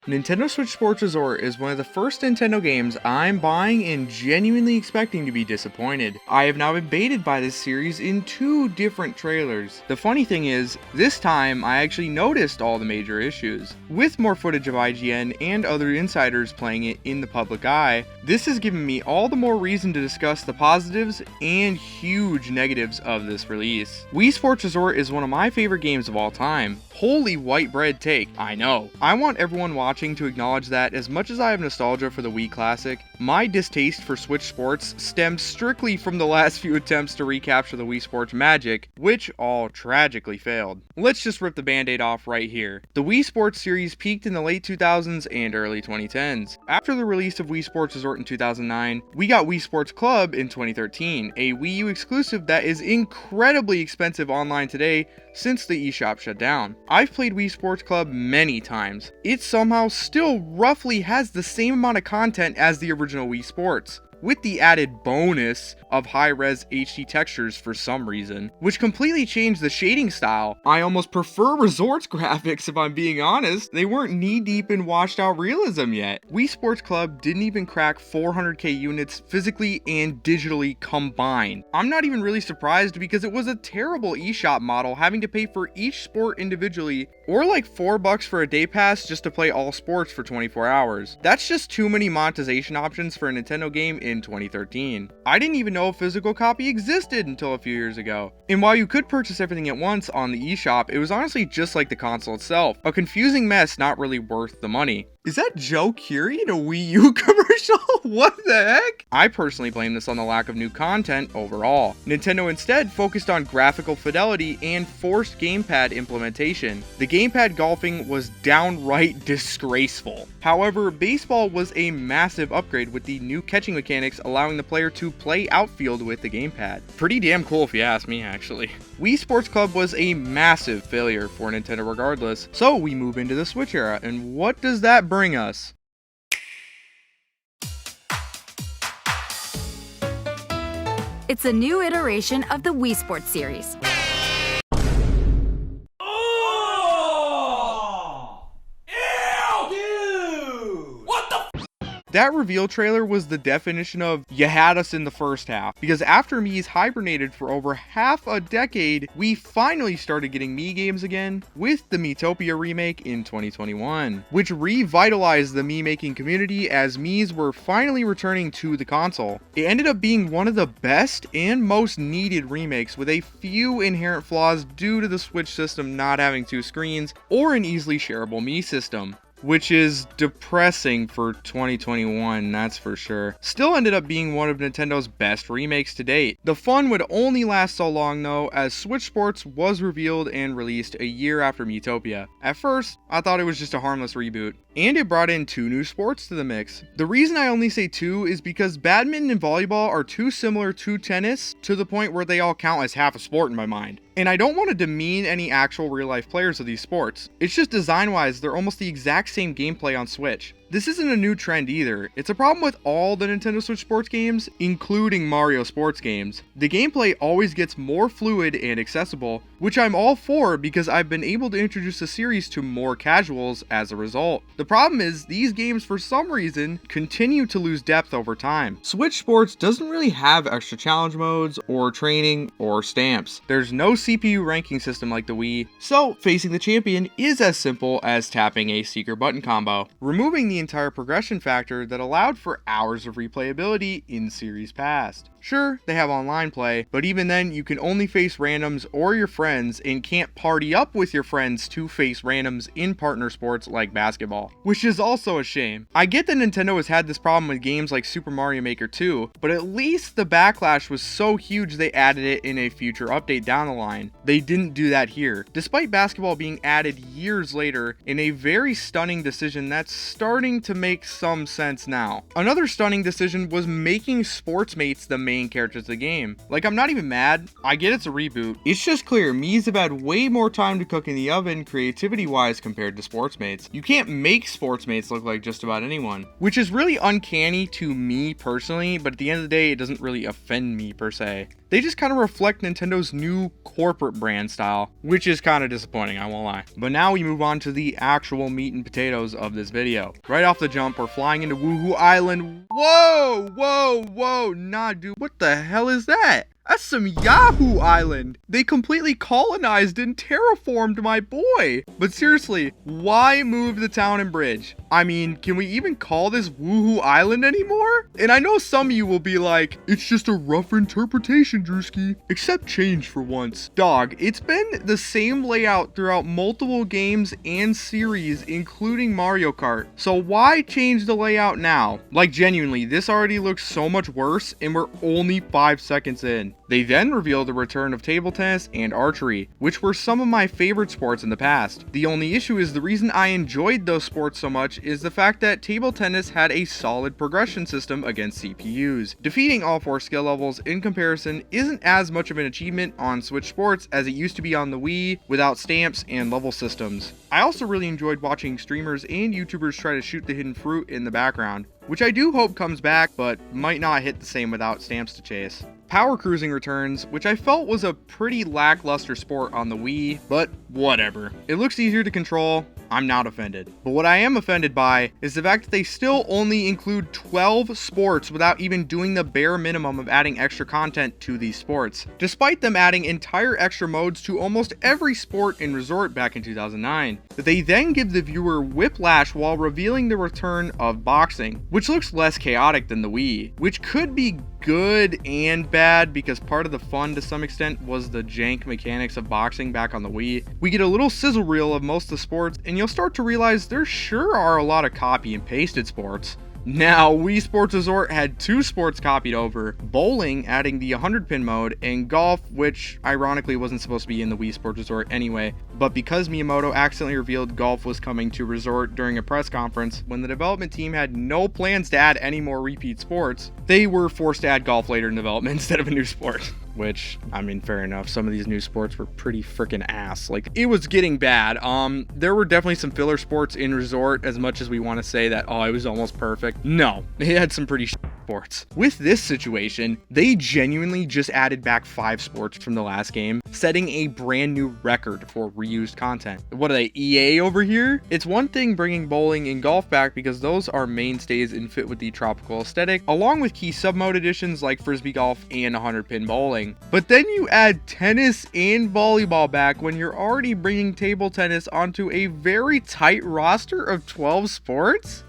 Nintendo Switch Sports Resort is one of the first Nintendo games I'm buying and genuinely expecting to be disappointed. I have now been baited by this series in 2 different trailers. The funny thing is, this time I actually noticed all the major issues. With more footage of IGN and other insiders playing it in the public eye, this has given me all the more reason to discuss the positives and huge negatives of this release. Wii Sports Resort is one of my favorite games of all time. Holy white bread take, I know. I want everyone watching to acknowledge that as much as I have nostalgia for the Wii Classic, my distaste for Switch Sports stems strictly from the last few attempts to recapture the Wii Sports magic, which all tragically failed. Let's just rip the band-aid off right here. The Wii Sports series peaked in the late 2000s and early 2010s. After the release of Wii Sports Resort in 2009, we got Wii Sports Club in 2013, a Wii U exclusive that is incredibly expensive online today since the eShop shut down. I've played Wii Sports Club many times. It somehow still roughly has the same amount of content as the original Wii Sports, with the added bonus of high-res HD textures for some reason, which completely changed the shading style. I almost prefer Resort's graphics if I'm being honest. They weren't knee-deep in washed-out realism yet. Wii Sports Club didn't even crack 400k units physically and digitally combined. I'm not even really surprised because it was a terrible eShop model, having to pay for each sport individually, or like $4 for a day pass just to play all sports for 24 hours. That's just too many monetization options for a Nintendo game in 2013. I didn't even know a physical copy existed until a few years ago. And while you could purchase everything at once on the eShop, it was honestly just like the console itself. A confusing mess not really worth the money. Is that Joe Curie in a Wii U commercial? What the heck? I personally blame this on the lack of new content overall. Nintendo instead focused on graphical fidelity and forced gamepad implementation. The gamepad golfing was downright disgraceful. However, baseball was a massive upgrade with the new catching mechanics allowing the player to play outfield with the gamepad. Pretty damn cool if you ask me, actually. Wii Sports Club was a massive failure for Nintendo regardless, so we move into the Switch era, and what does that bring us? It's a new iteration of the Wii Sports series. That reveal trailer was the definition of you had us in the first half, because after Mii's hibernated for over half a decade, we finally started getting Mii games again with the Miitopia remake in 2021, which revitalized the Mii making community as Miis were finally returning to the console. It ended up being one of the best and most needed remakes, with a few inherent flaws due to the Switch system not having 2 screens or an easily shareable Mii system, which is depressing for 2021, that's for sure. Still ended up being one of Nintendo's best remakes to date. The fun would only last so long though, as Switch Sports was revealed and released a year after Miitopia. At first, I thought it was just a harmless reboot, and it brought in 2 new sports to the mix. The reason I only say 2 is because badminton and volleyball are too similar to tennis to the point where they all count as half a sport in my mind. And I don't want to demean any actual real-life players of these sports. It's just design-wise, they're almost the exact same gameplay on Switch. This isn't a new trend either. It's a problem with all the Nintendo Switch sports games, including Mario sports games. The gameplay always gets more fluid and accessible, which I'm all for because I've been able to introduce the series to more casuals as a result. The problem is, these games for some reason continue to lose depth over time. Switch Sports doesn't really have extra challenge modes, or training, or stamps. There's no CPU ranking system like the Wii, so facing the champion is as simple as tapping a secret button combo, removing the entire progression factor that allowed for hours of replayability in series past. Sure, they have online play, but even then you can only face randoms or your friends and can't party up with your friends to face randoms in partner sports like basketball, which is also a shame. I get that Nintendo has had this problem with games like Super Mario Maker 2, but at least the backlash was so huge they added it in a future update down the line. They didn't do that here, despite basketball being added years later in a very stunning decision that's starting starting to make some sense now. Another stunning decision was making Sportsmates the main characters of the game. Like, I'm not even mad. I get it's a reboot. It's just clear Mii's have had way more time to cook in the oven creativity-wise compared to Sportsmates. You can't make Sportsmates look like just about anyone, which is really uncanny to me personally, but at the end of the day, it doesn't really offend me per se. They just kind of reflect Nintendo's new corporate brand style, which is kind of disappointing, I won't lie. But now we move on to the actual meat and potatoes of this video. Right off the jump, we're flying into Woohoo Island. Whoa, whoa, whoa, nah, dude, what the hell is that? That's some Yahoo Island. They completely colonized and terraformed my boy. But seriously, why move the town and bridge? I mean, can we even call this Woohoo Island anymore? And I know some of you will be like, it's just a rough interpretation, Drewski. Accept change for once. Dog, it's been the same layout throughout multiple games and series, including Mario Kart. So why change the layout now? Like, genuinely, this already looks so much worse and we're only 5 seconds in. They then revealed the return of table tennis and archery, which were some of my favorite sports in the past. The only issue is the reason I enjoyed those sports so much is the fact that table tennis had a solid progression system against CPUs. Defeating all 4 skill levels in comparison isn't as much of an achievement on Switch Sports as it used to be on the Wii without stamps and level systems. I also really enjoyed watching streamers and YouTubers try to shoot the hidden fruit in the background, which I do hope comes back, but might not hit the same without stamps to chase. Power cruising returns, which I felt was a pretty lackluster sport on the Wii, but whatever. It looks easier to control. I'm not offended. But what I am offended by is the fact that they still only include 12 sports without even doing the bare minimum of adding extra content to these sports, despite them adding entire extra modes to almost every sport in Resort back in 2009. They then give the viewer whiplash while revealing the return of boxing, which looks less chaotic than the Wii, which could be good and bad because part of the fun to some extent was the jank mechanics of boxing back on the Wii. We get a little sizzle reel of most of the sports and you'll start to realize there sure are a lot of copy and pasted sports. Now, Wii Sports Resort had 2 sports copied over, bowling adding the 100-pin mode, and golf, which ironically wasn't supposed to be in the Wii Sports Resort anyway, but because Miyamoto accidentally revealed golf was coming to Resort during a press conference when the development team had no plans to add any more repeat sports, they were forced to add golf later in development instead of a new sport. Which, I mean, fair enough. Some of these new sports were pretty freaking ass. Like, it was getting bad. There were definitely some filler sports in Resort, as much as we want to say that, oh, it was almost perfect. No, it had some pretty sports. With this situation, they genuinely just added back 5 sports from the last game, setting a brand new record for reused content. What are they, EA over here? It's one thing bringing bowling and golf back because those are mainstays and fit with the tropical aesthetic, along with key sub-mode additions like Frisbee Golf and 100-pin bowling. But then you add tennis and volleyball back when you're already bringing table tennis onto a very tight roster of 12 sports?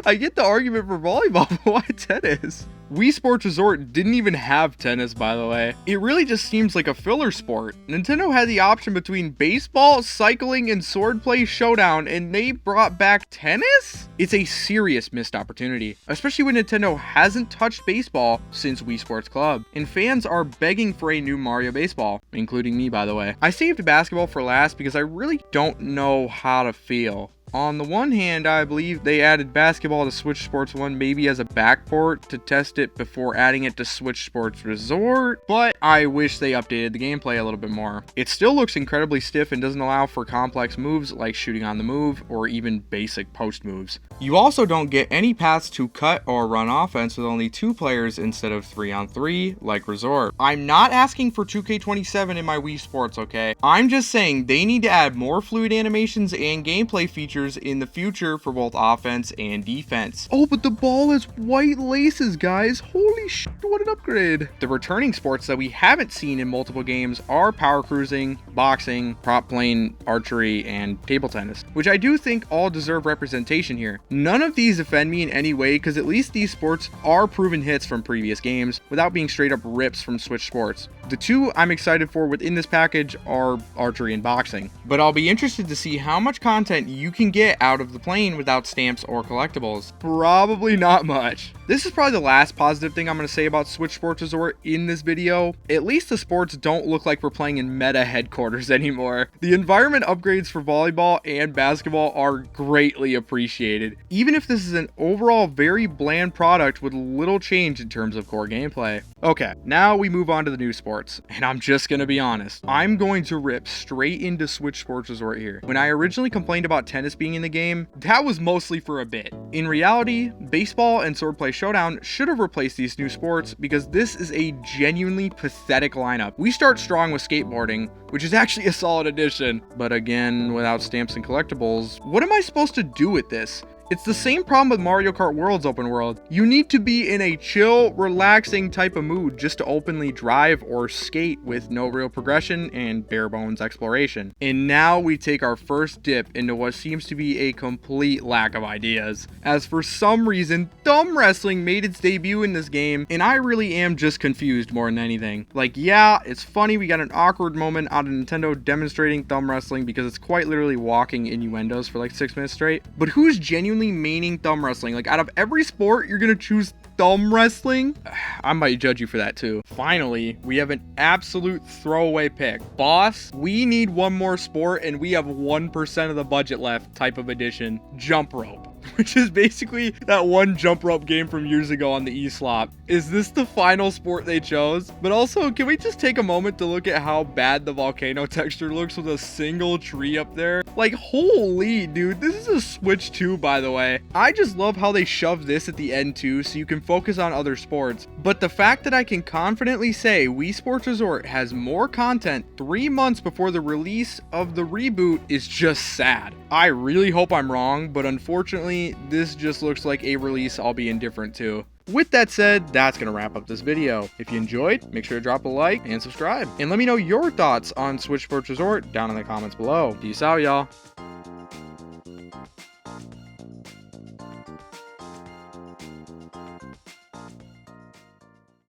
I get the argument for volleyball, but why tennis? Wii Sports Resort didn't even have tennis, by the way. It really just seems like a filler sport. Nintendo had the option between baseball, cycling, and swordplay showdown, and they brought back tennis? It's a serious missed opportunity, especially when Nintendo hasn't touched baseball since Wii Sports Club, and fans are begging for a new Mario Baseball, including me, by the way. I saved basketball for last because I really don't know how to feel. On the one hand, I believe they added basketball to Switch Sports 1 maybe as a backport to test it before adding it to Switch Sports Resort, but I wish they updated the gameplay a little bit more. It still looks incredibly stiff and doesn't allow for complex moves like shooting on the move or even basic post moves. You also don't get any paths to cut or run offense with only 2 players instead of 3-on-3 like Resort. I'm not asking for 2K27 in my Wii Sports, okay? I'm just saying they need to add more fluid animations and gameplay features in the future for both offense and defense. Oh, but the ball has white laces, guys. Holy shit, what an upgrade. The returning sports that we haven't seen in multiple games are power cruising, boxing, prop playing, archery, and table tennis, which I do think all deserve representation here. None of these offend me in any way because at least these sports are proven hits from previous games without being straight up rips from Switch Sports. The 2 I'm excited for within this package are archery and boxing, but I'll be interested to see how much content you can can get out of the plane without stamps or collectibles? Probably not much. This is probably the last positive thing I'm going to say about Switch Sports Resort in this video. At least the sports don't look like we're playing in meta headquarters anymore. The environment upgrades for volleyball and basketball are greatly appreciated, even if this is an overall very bland product with little change in terms of core gameplay. Okay, now we move on to the new sports, and I'm just going to be honest. I'm going to rip straight into Switch Sports Resort here. When I originally complained about tennis being in the game, that was mostly for a bit. In reality, baseball and swordplay showdown should have replaced these new sports because this is a genuinely pathetic lineup. We start strong with skateboarding, which is actually a solid addition, but again, without stamps and collectibles, what am I supposed to do with this? It's the same problem with Mario Kart World's open world. You need to be in a chill, relaxing type of mood just to openly drive or skate with no real progression and bare bones exploration. And now we take our first dip into what seems to be a complete lack of ideas, as for some reason, thumb wrestling made its debut in this game, and I really am just confused more than anything. Like, yeah, it's funny we got an awkward moment out of Nintendo demonstrating thumb wrestling because it's quite literally walking innuendos for like 6 minutes straight, but who's genuinely maining thumb wrestling? Like, out of every sport, you're gonna choose thumb wrestling? I might judge you for that too. Finally, we have an absolute throwaway pick. Boss, we need one more sport and we have 1% of the budget left type of edition. Jump rope. Which is basically that one jump rope game from years ago on the eSlop. Is this the final sport they chose? But also, can we just take a moment to look at how bad the volcano texture looks with a single tree up there? Like, holy dude, this is a Switch 2, by the way. I just love how they shoved this at the end too, so you can focus on other sports. But the fact that I can confidently say Wii Sports Resort has more content 3 months before the release of the reboot is just sad. I really hope I'm wrong, but unfortunately, this just looks like a release I'll be indifferent to. With that said, that's going to wrap up this video. If you enjoyed, make sure to drop a like and subscribe. And let me know your thoughts on Switch Sports Resort down in the comments below. Peace out, y'all.